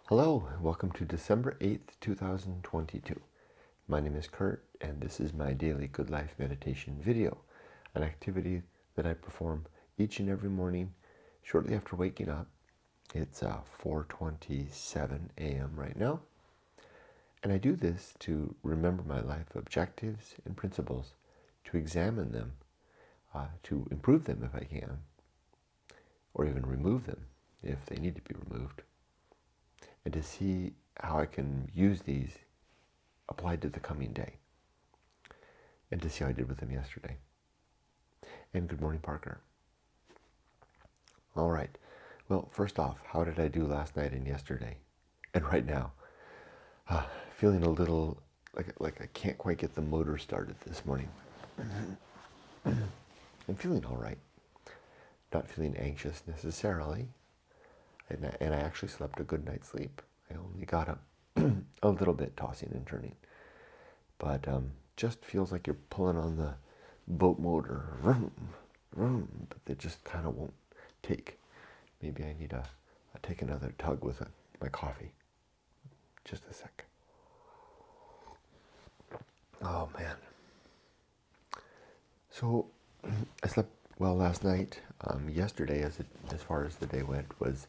Hello, and welcome to December 8th, 2022. My name is Kurt, and this is my daily Good Life meditation video, an activity that I perform each and every morning shortly after waking up. It's 4:27 a.m. right now, and I do this to remember my life objectives and principles, to examine them, to improve them if I can, or even remove them if they need to be removed, and to see how I can use these applied to the coming day, and to see how I did with them yesterday. And good morning, Parker. All right. Well, first off, how did I do last night and yesterday? And right now, feeling a little like I can't quite get the motor started this morning. I'm feeling all right. Not feeling anxious necessarily. And I actually slept a good night's sleep. I only got up a little bit tossing and turning. But just feels like you're pulling on the boat motor, vroom, vroom, but it just kind of won't take. Maybe I need to take another tug with my coffee. Just a sec. Oh man. So I slept well last night. Yesterday, as far as the day went, was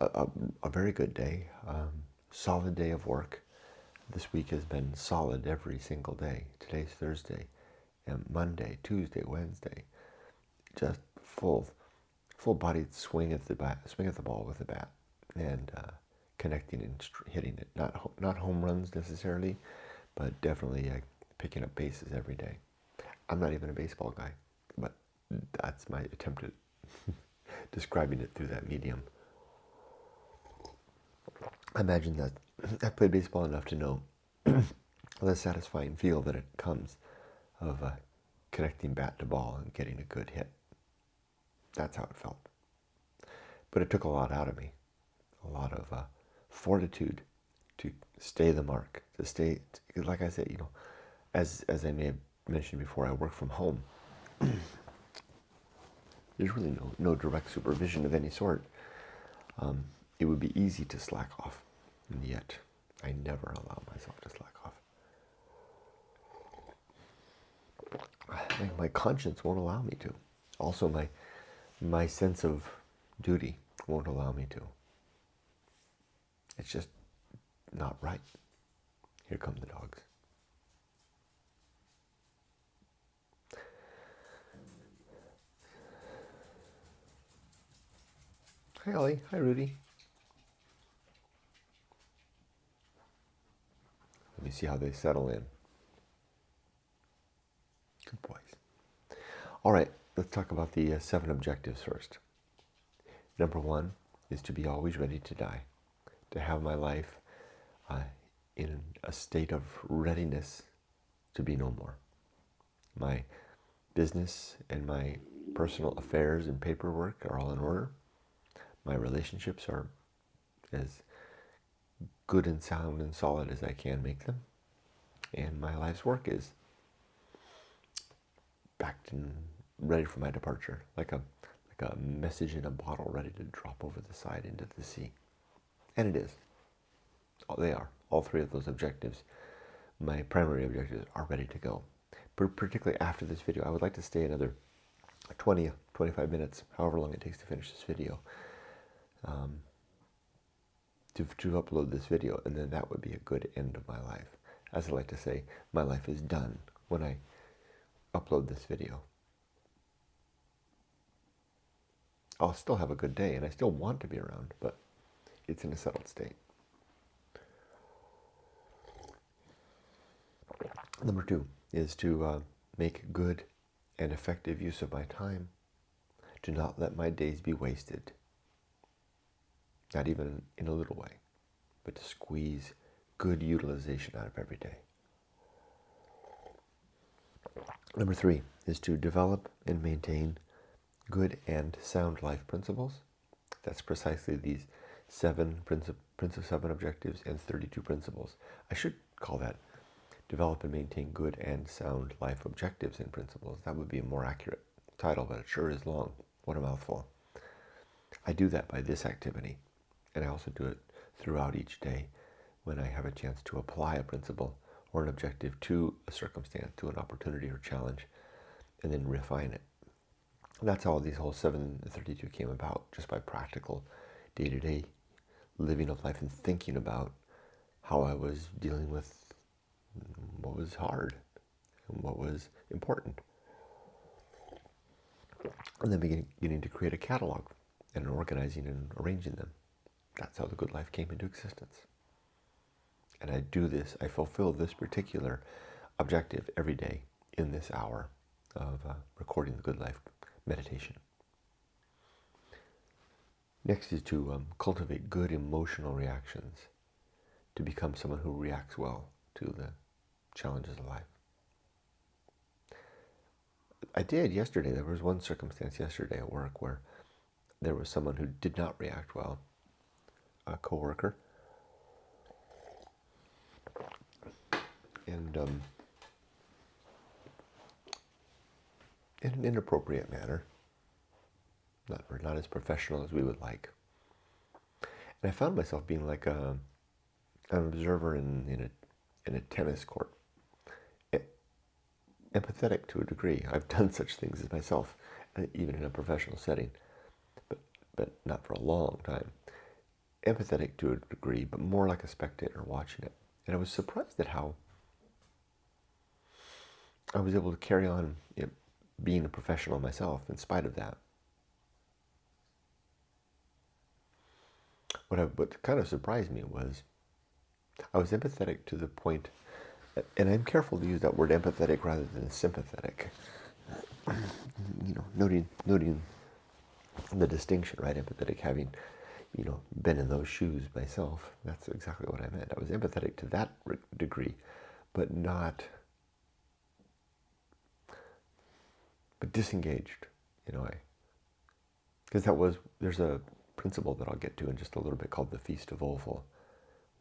a very good day. Solid day of work. This week has been solid every single day. Today's Thursday, and Monday, Tuesday, Wednesday, just full-bodied swing at the ball with the bat, and connecting and hitting it. Not home runs necessarily, but definitely picking up bases every day. I'm not even a baseball guy, but that's my attempt at describing it through that medium. I imagine that I've played baseball enough to know the satisfying feel that it comes of connecting bat to ball and getting a good hit. That's how it felt. But it took a lot out of me, a lot of fortitude to stay the mark, to stay, like I said, as I may have mentioned before, I work from home. There's really no direct supervision of any sort. It would be easy to slack off, and yet I never allow myself to slack off. My conscience won't allow me to. Also, my sense of duty won't allow me to. It's just not right. Here come the dogs. Hi, Ollie. Hi, Rudy. Let me see how they settle in. Good boys. All right, let's talk about the 7 objectives first. Number 1 is to be always ready to die, to have my life in a state of readiness to be no more. My business and my personal affairs and paperwork are all in order. My relationships are as good and sound and solid as I can make them. And my life's work is backed and ready for my departure, like a message in a bottle ready to drop over the side into the sea. And it is. Oh, they are. All 3 of those objectives, my primary objectives, are ready to go. Particularly after this video, I would like to stay another 25 minutes, however long it takes to finish this video, to upload this video, and then that would be a good end of my life. As I like to say, my life is done when I upload this video. I'll still have a good day, and I still want to be around, but it's in a settled state. Number 2 is to make good and effective use of my time, to not let my days be wasted, not even in a little way, but to squeeze good utilization out of every day. Number 3 is to develop and maintain good and sound life principles. That's precisely these 7 objectives and 32 principles. I should call that develop and maintain good and sound life objectives and principles. That would be a more accurate title, but it sure is long. What a mouthful. I do that by this activity, and I also do it throughout each day when I have a chance to apply a principle or an objective to a circumstance, to an opportunity or challenge, and then refine it. And that's how these whole 732 came about, just by practical day-to-day living of life and thinking about how I was dealing with what was hard and what was important. And then beginning to create a catalog and organizing and arranging them. That's how the good life came into existence. And I do this, I fulfill this particular objective every day in this hour of recording the good life meditation. Next is to cultivate good emotional reactions, to become someone who reacts well to the challenges of life. I did yesterday. There was one circumstance yesterday at work where there was someone who did not react well, a coworker, and in an inappropriate manner, not as professional as we would like. And I found myself being like an observer in a tennis court, empathetic to a degree. I've done such things as myself, even in a professional setting, but not for a long time. Empathetic to a degree, but more like a spectator watching it. And I was surprised at how I was able to carry on being a professional myself in spite of that. What kind of surprised me was I was empathetic to the point, and I'm careful to use that word empathetic rather than sympathetic. Noting the distinction, right? Empathetic, having, been in those shoes myself. That's exactly what I meant. I was empathetic to that degree, but disengaged, because there's a principle that I'll get to in just a little bit called the Feast of Offal,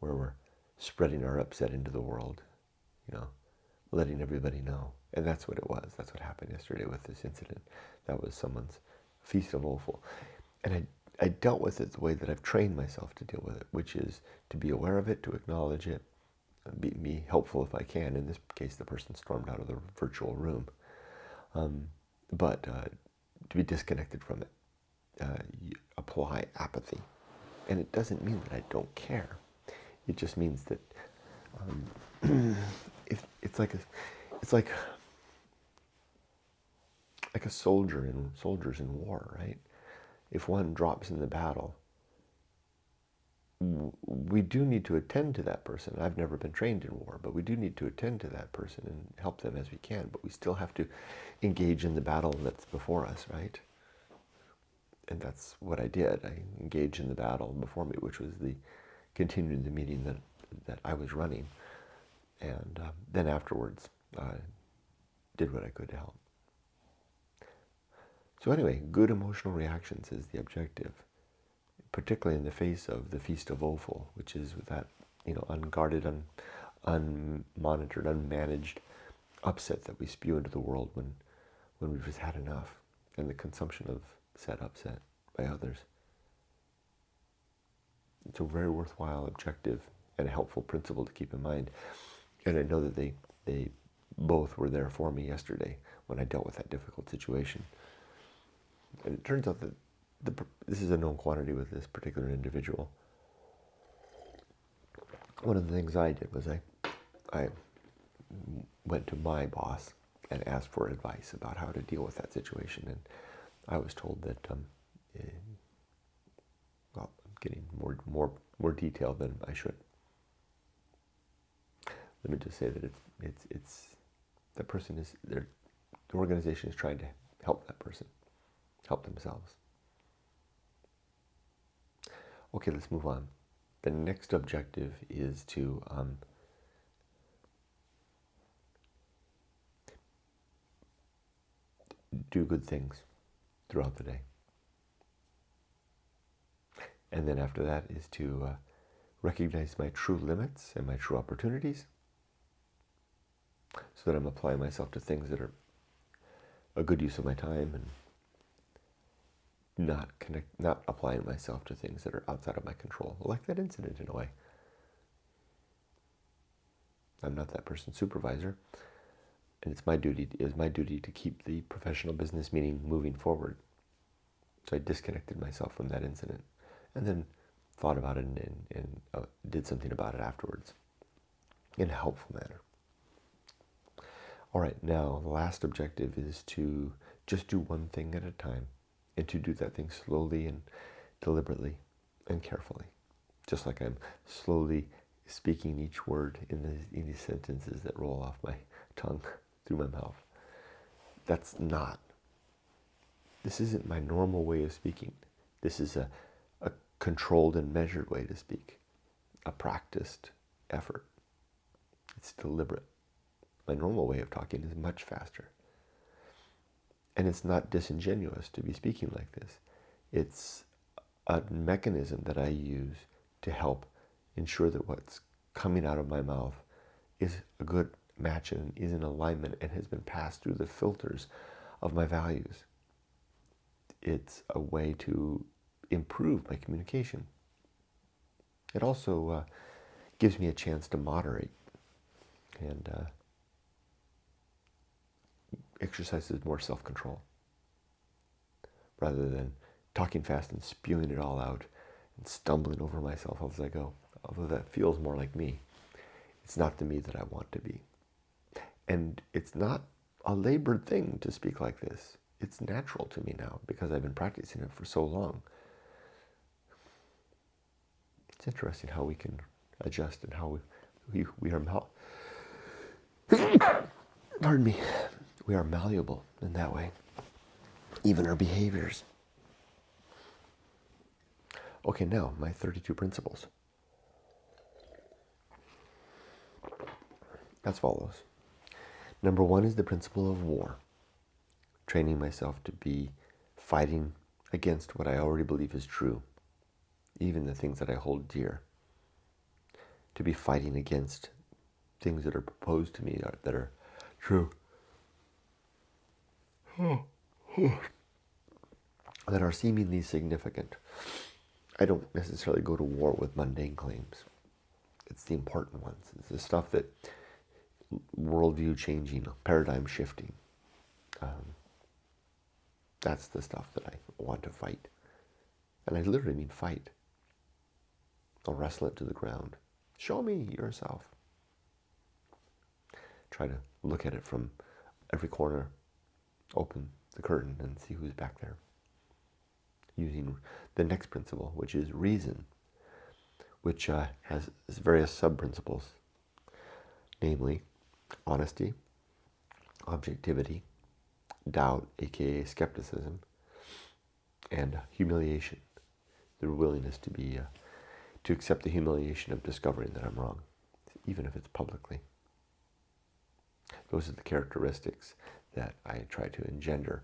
where we're spreading our upset into the world, letting everybody know. And that's what it was. That's what happened yesterday with this incident. That was someone's Feast of Offal. And I dealt with it the way that I've trained myself to deal with it, which is to be aware of it, to acknowledge it, be helpful if I can. In this case, the person stormed out of the virtual room. But to be disconnected from it, apply apathy. And it doesn't mean that I don't care. It just means that it's like a soldiers in war, right? If one drops in the battle, we do need to attend to that person. I've never been trained in war, but we do need to attend to that person and help them as we can. But we still have to engage in the battle that's before us, right? And that's what I did. I engaged in the battle before me, which was continuing the meeting that I was running. And then afterwards, did what I could to help. So anyway, good emotional reactions is the objective, particularly in the face of the Feast of Offal, which is that, unguarded, unmonitored, unmanaged upset that we spew into the world when we've just had enough, and the consumption of said upset by others. It's a very worthwhile objective and a helpful principle to keep in mind. And I know that they both were there for me yesterday when I dealt with that difficult situation. And it turns out that this is a known quantity with this particular individual. One of the things I did was I went to my boss and asked for advice about how to deal with that situation. And I was told that, I'm getting more detail than I should. Let me just say that it's that person the organization is trying to help that person, help themselves. Okay, let's move on. The next objective is to do good things throughout the day. And then after that is to recognize my true limits and my true opportunities, so that I'm applying myself to things that are a good use of my time not applying myself to things that are outside of my control, like that incident in a way. I'm not that person's supervisor, and it was my duty to keep the professional business meeting moving forward. So I disconnected myself from that incident, and then thought about it and did something about it afterwards in a helpful manner. All right, now the last objective is to just do one thing at a time, and to do that thing slowly and deliberately and carefully, just like I'm slowly speaking each word in these sentences that roll off my tongue through my mouth. This isn't my normal way of speaking. This is a controlled and measured way to speak, a practiced effort. It's deliberate. My normal way of talking is much faster. And it's not disingenuous to be speaking like this. It's a mechanism that I use to help ensure that what's coming out of my mouth is a good match and is in alignment and has been passed through the filters of my values. It's a way to improve my communication. It also gives me a chance to moderate and exercises more self-control, rather than talking fast and spewing it all out and stumbling over myself as I go. Although that feels more like me, it's not the me that I want to be. And it's not a labored thing to speak like this. It's natural to me now because I've been practicing it for so long. It's interesting how we can adjust and how we are pardon me, we are malleable in that way. Even our behaviors. Okay, now my 32 principles. As follows. Number 1 is the principle of war. Training myself to be fighting against what I already believe is true, even the things that I hold dear. To be fighting against things that are proposed to me that are true. That are seemingly significant. I don't necessarily go to war with mundane claims. It's the important ones. It's the stuff that worldview changing, paradigm shifting. That's the stuff that I want to fight. And I literally mean fight. I'll wrestle it to the ground. Show me yourself. Try to look at it from every corner. Open the curtain and see who's back there. Using the next principle, which is reason, which has various sub-principles, namely honesty, objectivity, doubt, aka skepticism, and humiliation, the willingness to accept the humiliation of discovering that I'm wrong, even if it's publicly. Those are the characteristics that I try to engender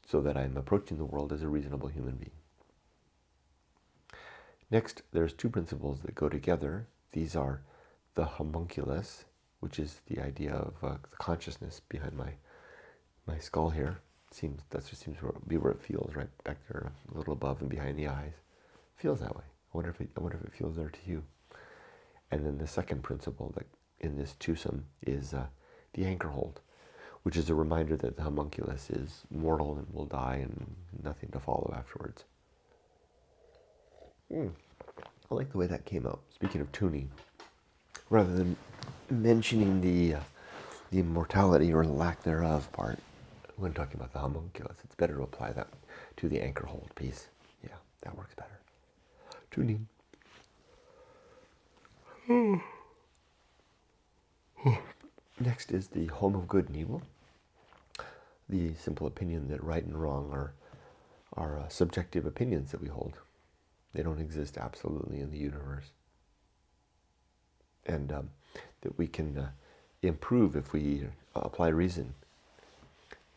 so that I'm approaching the world as a reasonable human being. Next, there's 2 principles that go together. These are the homunculus, which is the idea of the consciousness behind my skull here. That seems to be where it feels, right back there, a little above and behind the eyes. It feels that way. I wonder if it feels there to you. And then the second principle that in this twosome is the anchor hold, which is a reminder that the homunculus is mortal and will die and nothing to follow afterwards. I like the way that came out. Speaking of tuning, rather than mentioning the immortality or lack thereof part when talking about the homunculus, it's better to apply that to the anchor hold piece. Yeah, that works better. Tuning. Next is the home of good and evil. The simple opinion that right and wrong are subjective opinions that we hold. They don't exist absolutely in the universe. And that we can improve if we apply reason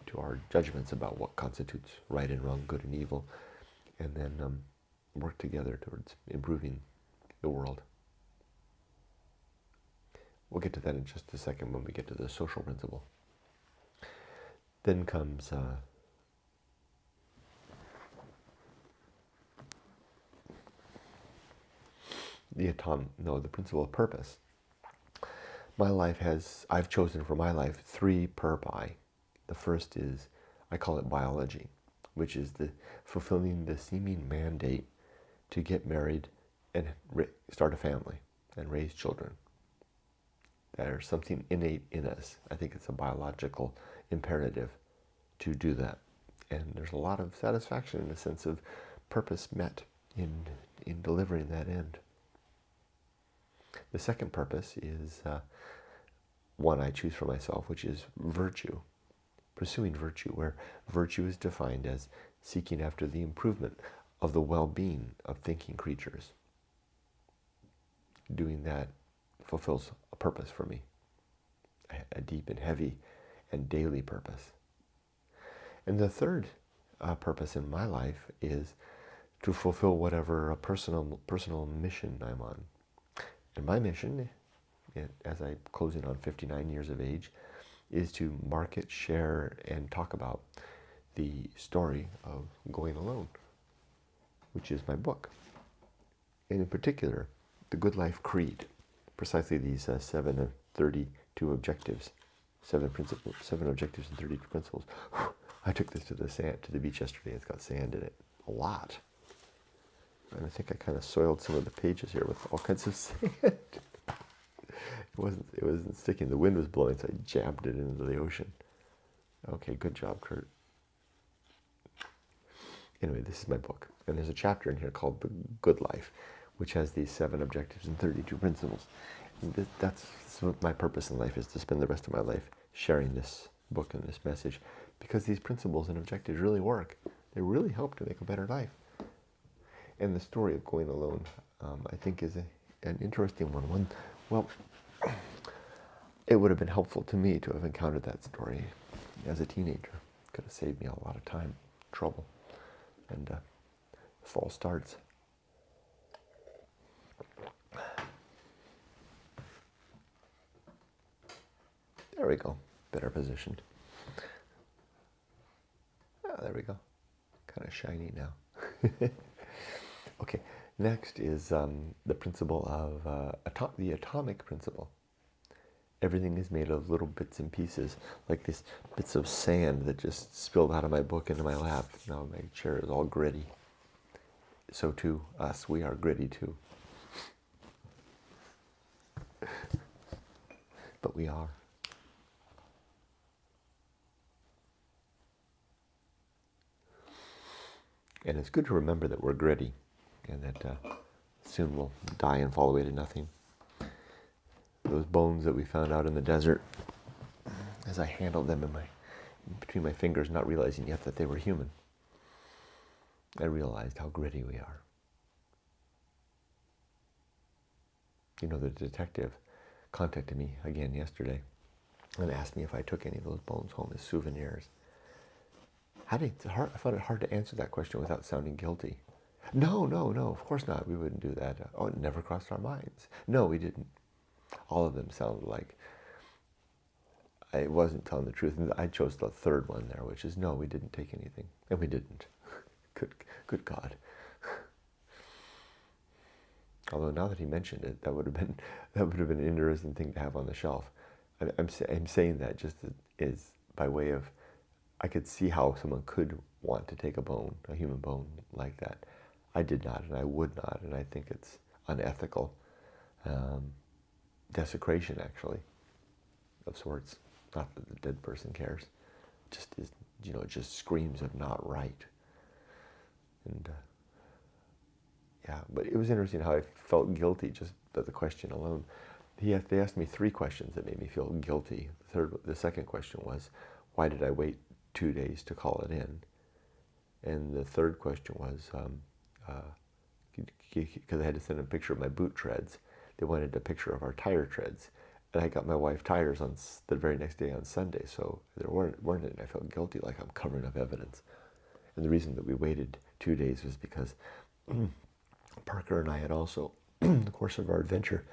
to our judgments about what constitutes right and wrong, good and evil, and then work together towards improving the world. We'll get to that in just a second when we get to the social principle. Then comes the principle of purpose. I've chosen for my life 3 purpose. The first is, I call it biology, which is fulfilling the seeming mandate to get married and start a family and raise children. There's something innate in us. I think it's a biological imperative to do that. And there's a lot of satisfaction in a sense of purpose met in delivering that end. The second purpose is one I choose for myself, which is virtue. Pursuing virtue, where virtue is defined as seeking after the improvement of the well-being of thinking creatures. Doing that fulfills a purpose for me, a deep and heavy and daily purpose. And the third purpose in my life is to fulfill whatever personal mission I'm on. And my mission, as I'm closing on 59 years of age, is to market, share, and talk about the story of going alone, which is my book. And in particular, the Good Life Creed, precisely these 7 of 32 objectives, 7 objectives and 32 principles. I took this to the beach yesterday. It's got sand in it, a lot. And I think I kind of soiled some of the pages here with all kinds of sand. It wasn't sticking. The wind was blowing, so I jabbed it into the ocean. Okay, good job, Kurt. Anyway, this is my book. And there's a chapter in here called The Good Life, which has these 7 objectives and 32 principles. And that's what my purpose in life is, to spend the rest of my life sharing this book and this message, because these principles and objectives really work. They really help to make a better life. And the story of going alone, I think, is an interesting one. Well, it would have been helpful to me to have encountered that story as a teenager. Could have saved me a lot of time, trouble, and false starts. There we go, better positioned. Oh, there we go, kind of shiny now. Okay, next is the principle of the atomic principle. Everything is made of little bits and pieces, like these bits of sand that just spilled out of my book into my lap. Now my chair is all gritty. So too, we are gritty too. But we are. And it's good to remember that we're gritty, and that soon we'll die and fall away to nothing. Those bones that we found out in the desert, as I handled them between my fingers, not realizing yet that they were human, I realized how gritty we are. You know, the detective contacted me again yesterday and asked me if I took any of those bones home as souvenirs. I found it hard to answer that question without sounding guilty. No, of course not. We wouldn't do that. Oh, it never crossed our minds. No, we didn't. All of them sounded like I wasn't telling the truth. And I chose the third one there, which is no, we didn't take anything. And we didn't. Good God. Although now that he mentioned it, that would have been an interesting thing to have on the shelf. I'm saying that just as by way of, I could see how someone could want to take a human bone like that. I did not, and I would not, and I think it's unethical. Desecration, actually, of sorts. Not that the dead person cares. It just screams of not right. And yeah, but it was interesting how I felt guilty just by the question alone. They asked me 3 questions that made me feel guilty. The second question was, why did I wait 2 days to call it in? And the third question was, because I had to send a picture of my boot treads. They wanted a picture of our tire treads. And I got my wife tires on the very next day on Sunday, so there weren't any. I felt guilty, like I'm covering up evidence. And the reason that we waited 2 days was because Parker and I had also, in the course of our adventure,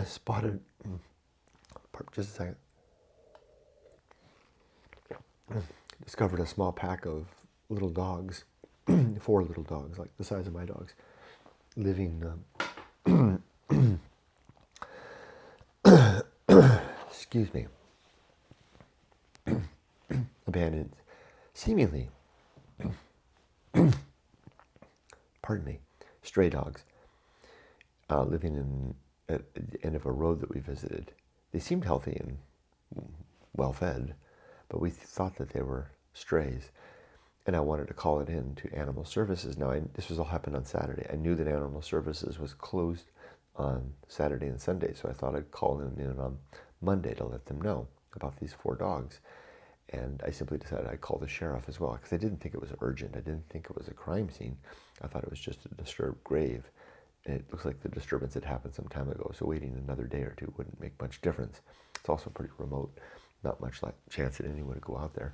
spotted, just a second, discovered a small pack of little dogs, 4 little dogs, like the size of my dogs, living excuse me, abandoned, seemingly, pardon me, stray dogs living at the end of a road that we visited. They seemed healthy and well fed, but we thought that they were strays. And I wanted to call it in to Animal Services. Now, this was all happened on Saturday. I knew that Animal Services was closed on Saturday and Sunday, so I thought I'd call them in on Monday to let them know about these 4 dogs. And I simply decided I'd call the sheriff as well, because I didn't think it was urgent. I didn't think it was a crime scene. I thought it was just a disturbed grave. And it looks like the disturbance had happened some time ago, so waiting another day or two wouldn't make much difference. It's also pretty remote. Not much chance that anyone would go out there.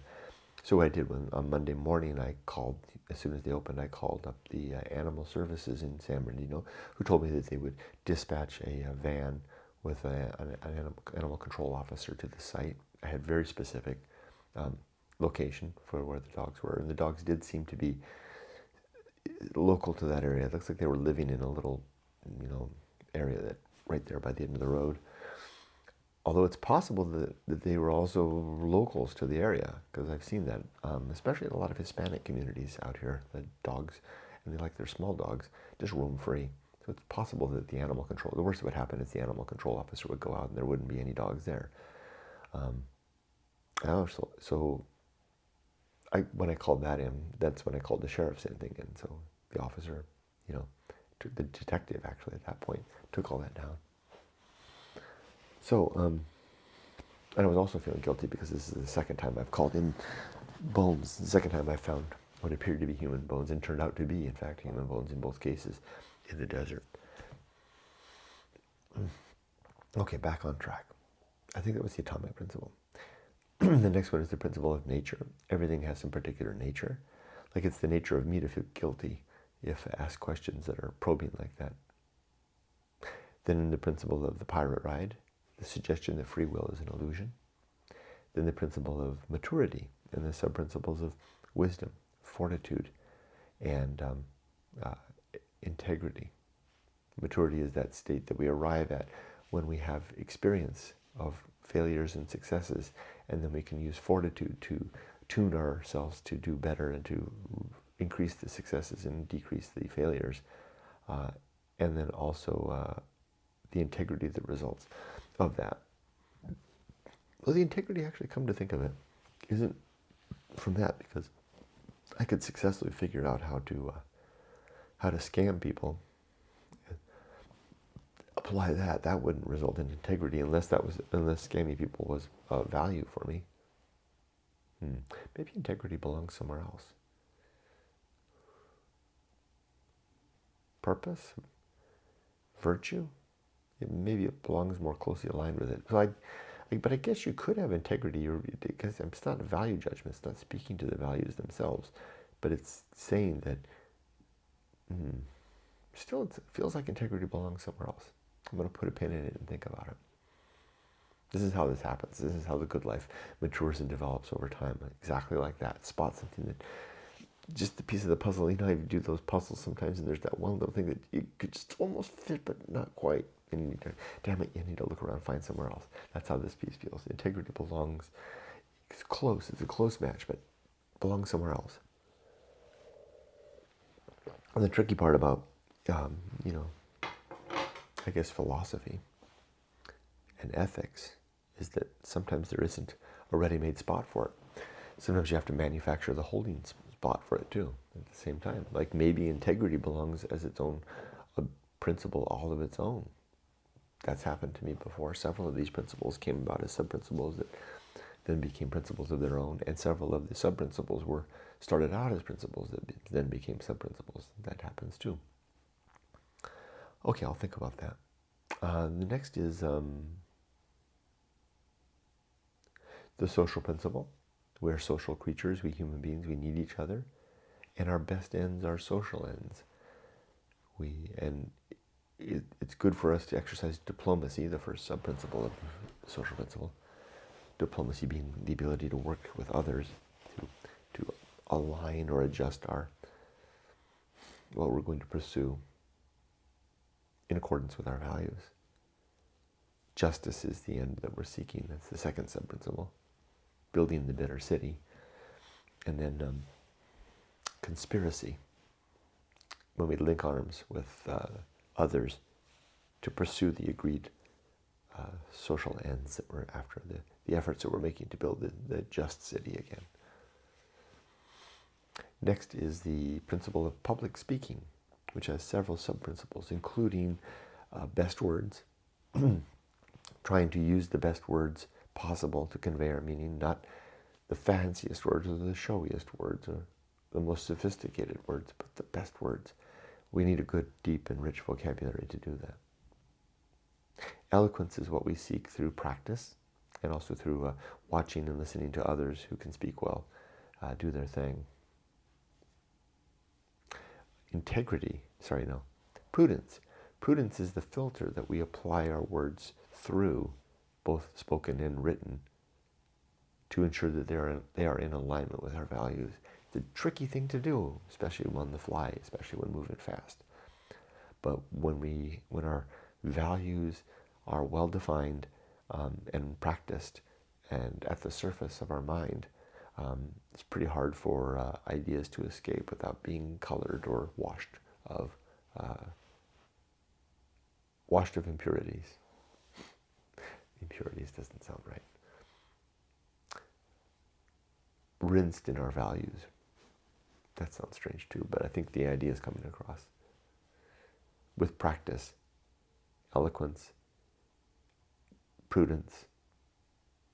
So what I did on Monday morning, I called, as soon as they opened, I called up the Animal Services in San Bernardino, who told me that they would dispatch a van with an animal control officer to the site. I had very specific location for where the dogs were, and the dogs did seem to be local to that area. It looks like they were living in a little, area that right there by the end of the road. Although it's possible that they were also locals to the area, because I've seen that, especially in a lot of Hispanic communities out here, the dogs, and they like their small dogs, just roam free. So it's possible that the worst that would happen is the animal control officer would go out and there wouldn't be any dogs there. When I called that in, that's when I called the sheriff's thing in. So the officer, the detective actually at that point, took all that down. So, and I was also feeling guilty because this is the second time I've called in bones. The second time I found what appeared to be human bones and turned out to be, in fact, human bones in both cases in the desert. Okay, back on track. I think that was the atomic principle. The next one is the principle of nature. Everything has some particular nature. Like it's the nature of me to feel guilty if I ask questions that are probing like that. Then the principle of the pirate ride, the suggestion that free will is an illusion. Then the principle of maturity and the sub-principles of wisdom, fortitude, and integrity. Maturity is that state that we arrive at when we have experience of failures and successes, and then we can use fortitude to tune ourselves to do better and to increase the successes and decrease the failures. And then also the integrity that results of that. Well, the integrity, actually, come to think of it, isn't from that, because I could successfully figure out how to scam people. Apply that wouldn't result in integrity unless scamming people was value for me. Maybe integrity belongs somewhere else. Purpose, virtue, maybe it belongs more closely aligned with it. So but I guess you could have integrity, because it's not a value judgment. It's not speaking to the values themselves, but it's saying that still it feels like integrity belongs somewhere else. I'm going to put a pin in it and think about it. This is how this happens. This is how the good life matures and develops over time. Exactly like that. Spot something that, just a piece of the puzzle. You know how you do those puzzles sometimes, and there's that one little thing that you could just almost fit, but not quite. And you need to, damn it, you need to look around and find somewhere else. That's how this piece feels. Integrity belongs, it's close. It's a close match, but belongs somewhere else. And the tricky part about, I guess, philosophy and ethics is that sometimes there isn't a ready-made spot for it. Sometimes you have to manufacture the holding spot for it too at the same time. Like maybe integrity belongs as its own principle all of its own. That's happened to me before. Several of these principles came about as sub-principles that then became principles of their own, and several of the sub-principles started out as principles that then became sub-principles. That happens too. Okay, I'll think about that. The next is the social principle. We're social creatures, we human beings, we need each other, and our best ends are social ends. It's good for us to exercise diplomacy, the first sub-principle of the social principle. Diplomacy being the ability to work with others to align or adjust what we're going to pursue in accordance with our values. Justice is the end that we're seeking. That's the second sub-principle. Building the better city. And then conspiracy, when we link arms with others to pursue the agreed social ends that we're after, the efforts that we're making to build the just city again. Next is the principle of public speaking, which has several sub-principles, including best words, trying to use the best words possible to convey our meaning, not the fanciest words or the showiest words or the most sophisticated words, but the best words. We need a good, deep, and rich vocabulary to do that. Eloquence is what we seek through practice and also through watching and listening to others who can speak well, do their thing. Prudence. Prudence is the filter that we apply our words through, both spoken and written, to ensure that they are in alignment with our values. It's a tricky thing to do, especially on the fly, especially when moving fast. But when our values are well defined and practiced and at the surface of our mind, it's pretty hard for ideas to escape without being colored or washed of impurities. Impurities doesn't sound right. Rinsed in our values. That sounds strange too, but I think the idea is coming across. With practice, eloquence, prudence,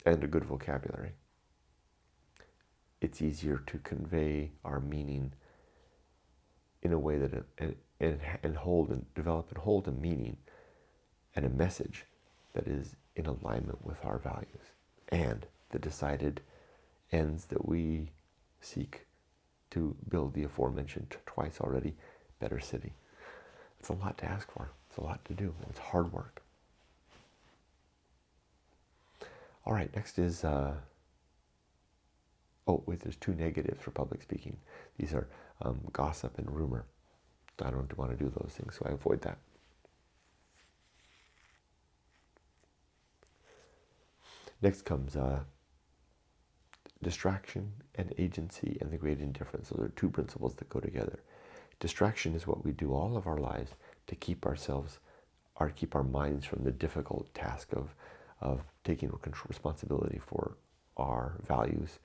and a good vocabulary, it's easier to convey our meaning in a way that develop and hold a meaning and a message that is in alignment with our values and the decided ends that we seek to build the aforementioned twice already better city. It's a lot to ask for. It's a lot to do. It's hard work. All right, next is, there's two negatives for public speaking. These are gossip and rumor. I don't want to do those things, so I avoid that. Next comes distraction and agency and the great indifference. Those are two principles that go together. Distraction is what we do all of our lives to keep our minds from the difficult task of taking responsibility for our values,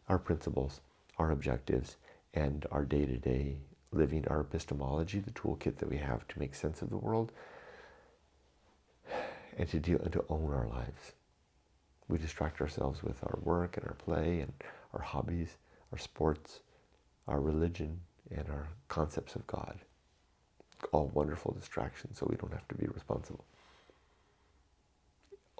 our principles, our objectives, and our day-to-day living, our epistemology, the toolkit that we have to make sense of the world, and to own our lives. We distract ourselves with our work and our play and our hobbies, our sports, our religion, and our concepts of God. All wonderful distractions, so we don't have to be responsible.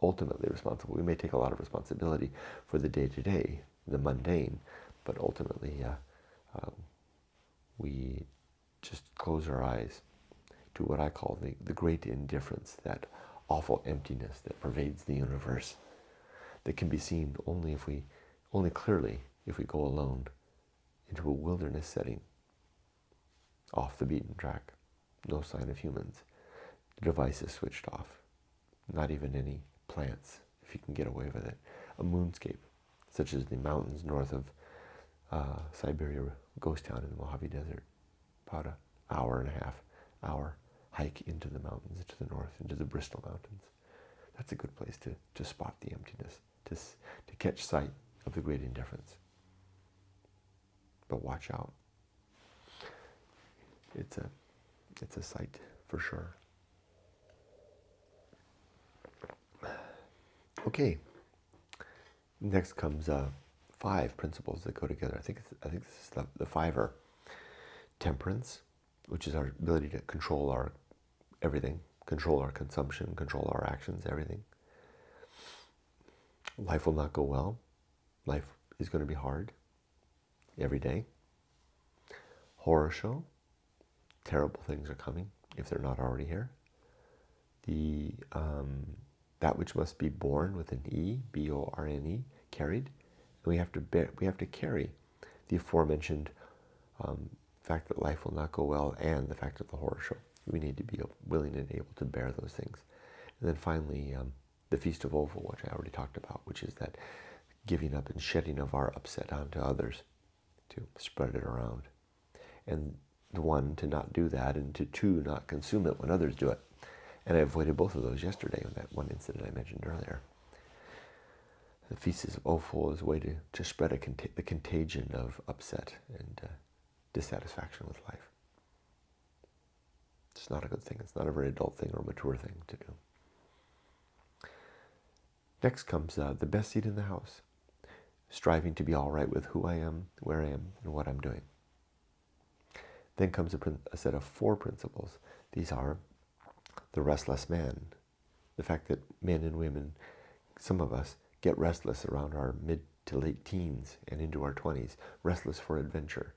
Ultimately responsible. We may take a lot of responsibility for the day-to-day, the mundane, but ultimately we just close our eyes to what I call the great indifference, that awful emptiness that pervades the universe, that can be seen only clearly if we go alone into a wilderness setting, off the beaten track, no sign of humans. The device is switched off, not even any plants, if you can get away with it. A moonscape, such as the mountains north of Siberia, ghost town in the Mojave Desert. About an hour and a half hike into the mountains, to the north, into the Bristol Mountains. That's a good place to spot the emptiness, to catch sight of the great indifference. But watch out. It's a sight for sure. Okay. Next comes 5 principles that go together. I think this is the 5 are temperance, which is our ability to control our everything, control our consumption, control our actions, everything. Life will not go well. Life is going to be hard every day. Horror show. Terrible things are coming if they're not already here. That which must be borne with an E, B-O-R-N-E, carried. And we have to carry the aforementioned fact that life will not go well and the fact of the horror show. We need to be willing and able to bear those things. And then finally, the Feast of Oval, which I already talked about, which is that giving up and shedding of our upset onto others to spread it around. And the one, to not do that, and to two, not consume it when others do it. And I avoided both of those yesterday in that one incident I mentioned earlier. The Feast of Oval is a way to spread the contagion of upset and dissatisfaction with life. It's not a good thing. It's not a very adult thing or mature thing to do. Next comes the best seat in the house. Striving to be all right with who I am, where I am, and what I'm doing. Then comes a set of 4 principles. These are the restless man. The fact that men and women, some of us, get restless around our mid to late teens and into our 20s, restless for adventure.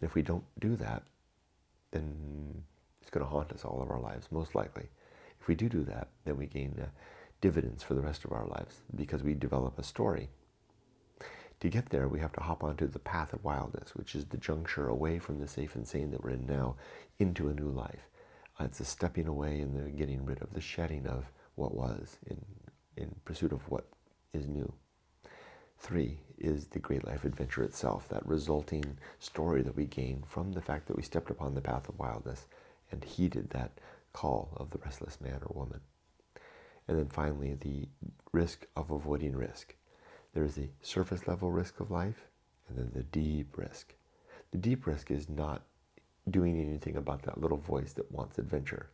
And if we don't do that, then it's going to haunt us all of our lives, most likely. If we do that, then we gain dividends for the rest of our lives because we develop a story. To get there, we have to hop onto the path of wildness, which is the juncture away from the safe and sane that we're in now into a new life. It's a stepping away and the getting rid of the shedding of what was in pursuit of what is new. 3 is the great life adventure itself, that resulting story that we gain from the fact that we stepped upon the path of wildness and heeded that call of the restless man or woman. And then finally, the risk of avoiding risk. There is the surface level risk of life, and then the deep risk. The deep risk is not doing anything about that little voice that wants adventure.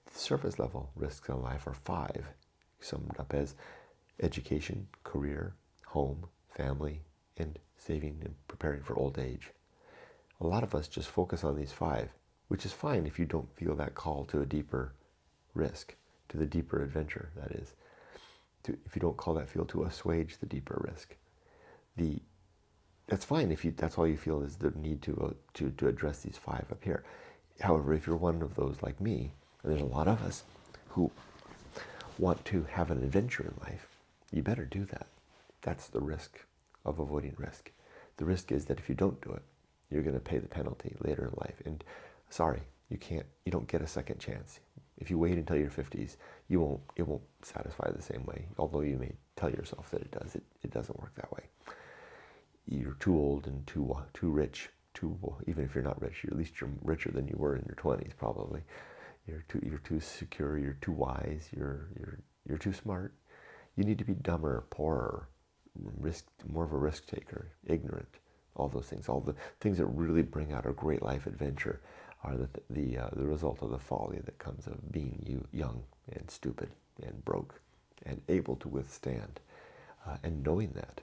The surface level risks in life are 5, summed up as education, career, home, family, and saving and preparing for old age. A lot of us just focus on these 5, which is fine if you don't feel that call to a deeper risk, to the deeper adventure, that is. If you don't call that feel to assuage the deeper risk. That's fine if that's all you feel is the need to address these 5 up here. However, if you're one of those like me, and there's a lot of us who want to have an adventure in life, you better do that. That's the risk of avoiding risk. The risk is that if you don't do it, you're going to pay the penalty later in life. And sorry, you don't get a second chance. If you wait until your 50s, it won't satisfy the same way. Although you may tell yourself that it does, it doesn't work that way. You're too old and too rich. Even if you're not rich, at least you're richer than you were in your 20s probably. You're too secure. You're too wise. You're too smart. You need to be dumber, poorer, more of a risk taker, ignorant. All those things, all the things that really bring out a great life adventure, are the result of the folly that comes of being young and stupid and broke and able to withstand, and knowing that,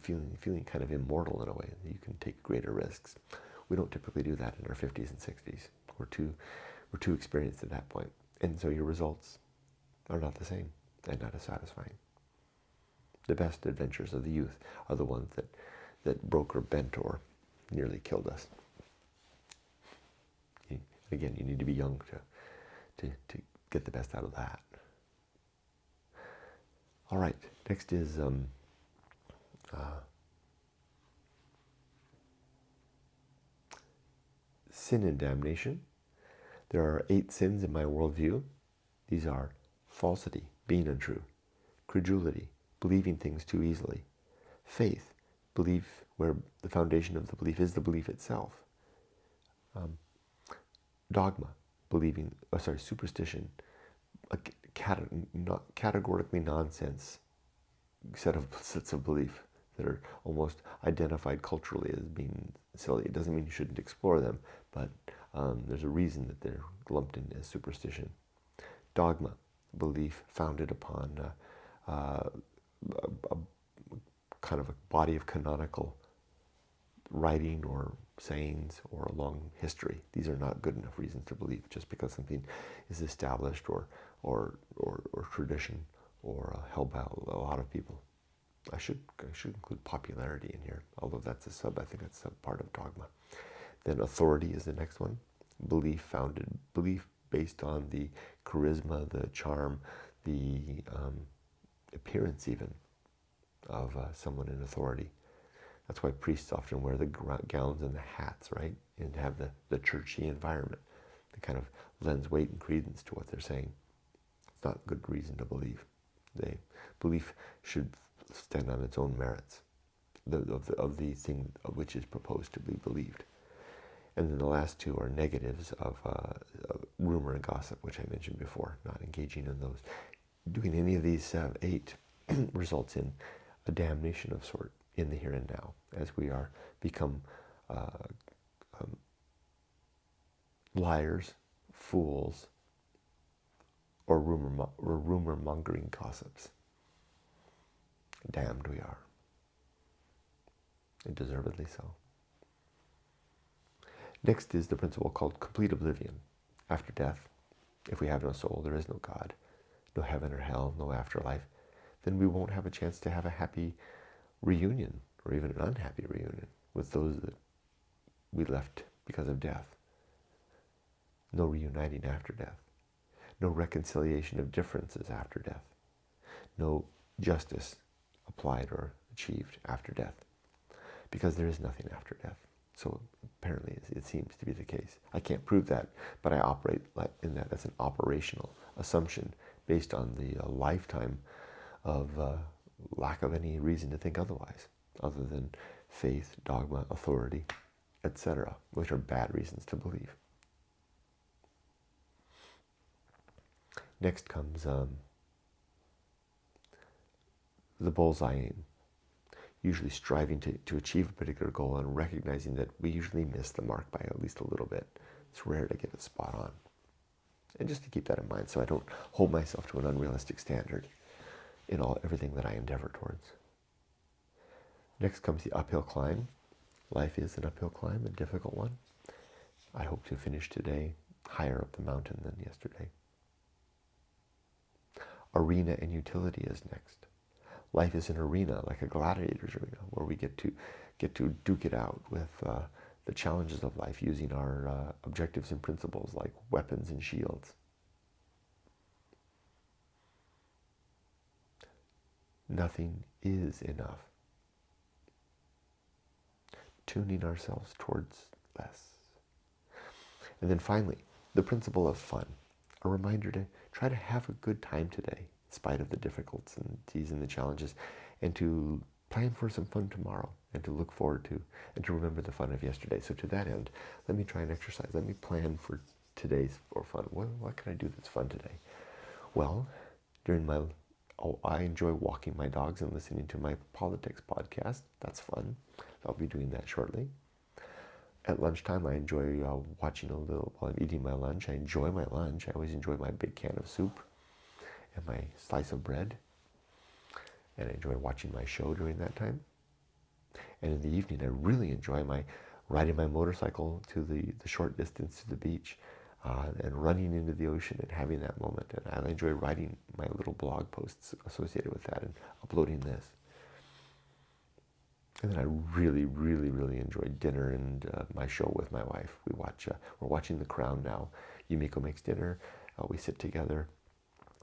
feeling kind of immortal in a way that you can take greater risks. We don't typically do that in our 50s and 60s. We're too experienced at that point, and so your results are not the same and not as satisfying. The best adventures of the youth are the ones that broke or bent or nearly killed us. Again, you need to be young to get the best out of that. All right, next is sin and damnation. There are 8 sins in my worldview. These are falsity, being untrue; credulity, believing things too easily; faith, belief where the foundation of the belief is the belief itself; dogma, superstition, categorically nonsense sets of belief that are almost identified culturally as being silly. It doesn't mean you shouldn't explore them, but there's a reason that they're lumped in as superstition. Dogma, belief founded upon a kind of a body of canonical writing or sayings or a long history. These are not good enough reasons to believe just because something is established or tradition or held by a lot of people. I should include popularity in here, although that's I think that's a part of dogma. Then authority is the next one. Belief based on the charisma, the charm, the appearance even of someone in authority. That's why priests often wear the gowns and the hats, right? And have the churchy environment. It kind of lends weight and credence to what they're saying. It's not good reason to believe. Belief should stand on its own merits, of the thing of which is proposed to be believed. And then the last two are negatives of rumor and gossip, which I mentioned before, not engaging in those. Doing any of these 8 results in a damnation of sort in the here and now, as we are become liars, fools, or rumor-mongering gossips. Damned we are, and deservedly so. Next is the principle called complete oblivion. After death, if we have no soul, there is no God, no heaven or hell, no afterlife, then we won't have a chance to have a happy reunion, or even an unhappy reunion, with those that we left because of death. No reuniting after death. No reconciliation of differences after death. No justice applied or achieved after death, because there is nothing after death. So apparently it seems to be the case. I can't prove that, but I operate in that as an operational assumption based on the lifetime of lack of any reason to think otherwise, other than faith, dogma, authority, etc., which are bad reasons to believe. Next comes the bullseye aim. Usually striving to achieve a particular goal and recognizing that we usually miss the mark by at least a little bit. It's rare to get it spot on. And just to keep that in mind so I don't hold myself to an unrealistic standard in everything that I endeavor towards. Next comes the uphill climb. Life is an uphill climb, a difficult one. I hope to finish today higher up the mountain than yesterday. Arena and utility is next. Life is an arena, like a gladiator's arena, where we get to duke it out with the challenges of life using our objectives and principles like weapons and shields. Nothing is enough. Tuning ourselves towards less. And then finally, the principle of fun. A reminder to try to have a good time today, in spite of the difficulties and the challenges, and to plan for some fun tomorrow, and to look forward to, and to remember the fun of yesterday. So to that end, let me try and exercise. Let me plan for today's for fun. What can I do that's fun today? Well, I enjoy walking my dogs and listening to my politics podcast. That's fun. I'll be doing that shortly. At lunchtime, I enjoy watching a little while I'm eating my lunch. I enjoy my lunch. I always enjoy my big can of soup and my slice of bread. And I enjoy watching my show during that time. And in the evening, I really enjoy riding my motorcycle to the short distance to the beach and running into the ocean and having that moment. And I enjoy writing my little blog posts associated with that and uploading this. And then I really, really, really enjoy dinner and my show with my wife. We're watching The Crown now. Yumiko makes dinner. We sit together,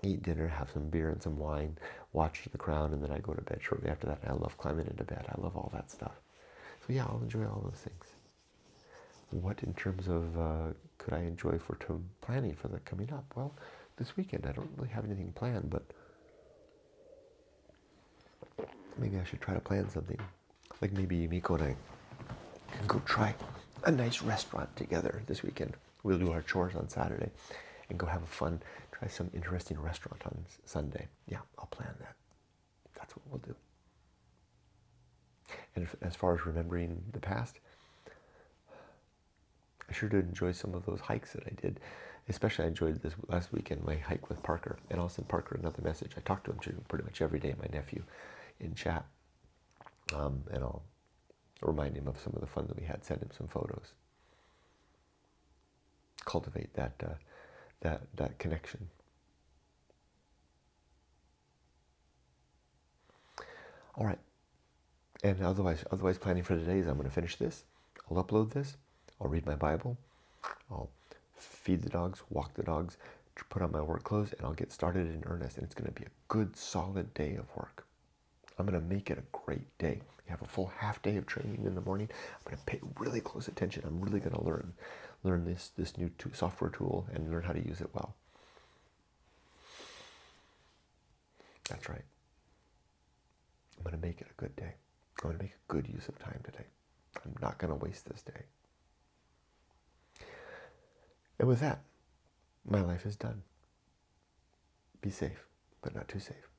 eat dinner, have some beer and some wine, watch The Crown, and then I go to bed shortly after that. And I love climbing into bed. I love all that stuff. So yeah, I'll enjoy all those things. What in terms of could I enjoy for planning for that coming up? Well, this weekend I don't really have anything planned, but maybe I should try to plan something. Like maybe Miko and I can go try a nice restaurant together this weekend. We'll do our chores on Saturday and go have try some interesting restaurant on Sunday. Yeah, I'll plan that. That's what we'll do. And as far as remembering the past, I sure did enjoy some of those hikes that I did. Especially I enjoyed this last weekend, my hike with Parker. And I'll send Parker another message. I talk to him pretty much every day, my nephew, in chat. And I'll remind him of some of the fun that we had, send him some photos. Cultivate that connection. All right. And otherwise planning for today is I'm going to finish this. I'll upload this. I'll read my Bible. I'll feed the dogs, walk the dogs, put on my work clothes, and I'll get started in earnest. And it's going to be a good, solid day of work. I'm going to make it a great day. We have a full half day of training in the morning. I'm going to pay really close attention. I'm really going to learn learn this new software tool and learn how to use it well. That's right. I'm going to make it a good day. I'm going to make a good use of time today. I'm not going to waste this day. And with that, my life is done. Be safe, but not too safe.